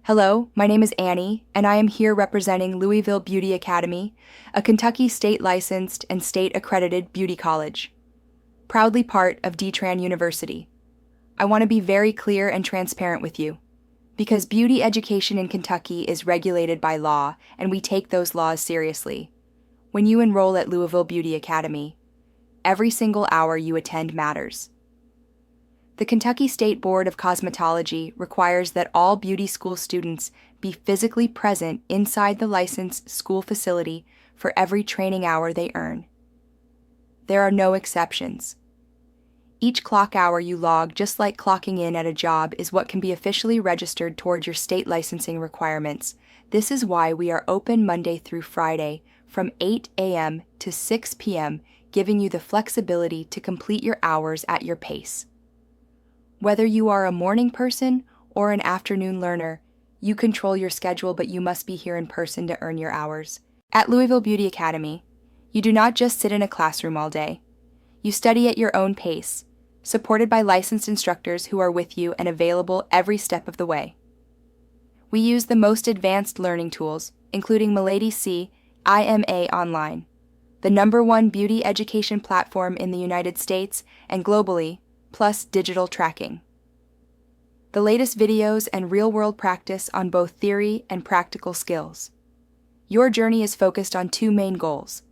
Hello, my name is Annie, and I am here representing Louisville Beauty Academy, a Kentucky state-licensed and state-accredited beauty college. Proudly part of DTran University. I want to be very clear and transparent with you, because beauty education in Kentucky is regulated by law, and we take those laws seriously. When you enroll at Louisville Beauty Academy, every single hour you attend matters. The Kentucky State Board of Cosmetology requires that all beauty school students be physically present inside the licensed school facility for every training hour they earn. There are no exceptions. Each clock hour you log, just like clocking in at a job, is what can be officially registered toward your state licensing requirements. This is why we are open Monday through Friday from 8 a.m. to 6 p.m., giving you the flexibility to complete your hours at your pace. Whether you are a morning person or an afternoon learner, you control your schedule, but you must be here in person to earn your hours. At Louisville Beauty Academy, you do not just sit in a classroom all day. You study at your own pace, supported by licensed instructors who are with you and available every step of the way. We use the most advanced learning tools, including Milady CIMA Online, the #1 beauty education platform in the United States and globally, plus digital tracking. The latest videos and real-world practice on both theory and practical skills. Your journey is focused on two main goals.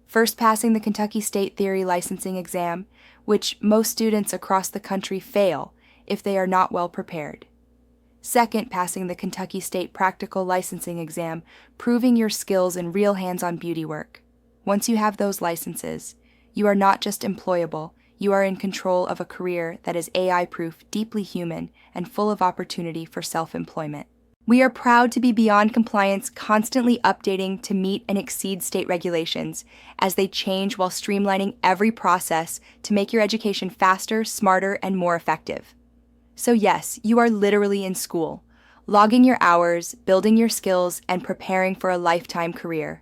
First, passing the Kentucky State Theory Licensing Exam, which most students across the country fail if they are not well prepared. Second, passing the Kentucky State Practical Licensing Exam, proving your skills in real hands-on beauty work. Once you have those licenses, you are not just employable, you are in control of a career that is AI-proof, deeply human, and full of opportunity for self-employment. We are proud to be beyond compliance, constantly updating to meet and exceed state regulations as they change while streamlining every process to make your education faster, smarter, and more effective. So yes, you are literally in school, logging your hours, building your skills, and preparing for a lifetime career.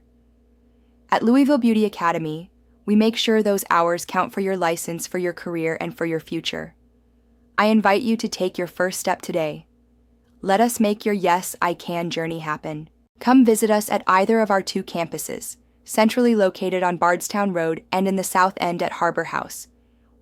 At Louisville Beauty Academy, we make sure those hours count for your license, for your career, and for your future. I invite you to take your first step today. Let us make your Yes, I Can journey happen. Come visit us at either of our two campuses, centrally located on Bardstown Road and in the South End at Harbor House.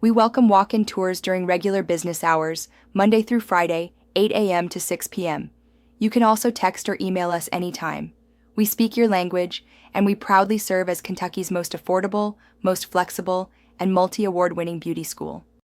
We welcome walk-in tours during regular business hours, Monday through Friday, 8 a.m. to 6 p.m. You can also text or email us anytime. We speak your language, and we proudly serve as Kentucky's most affordable, most flexible, and multi-award-winning beauty school.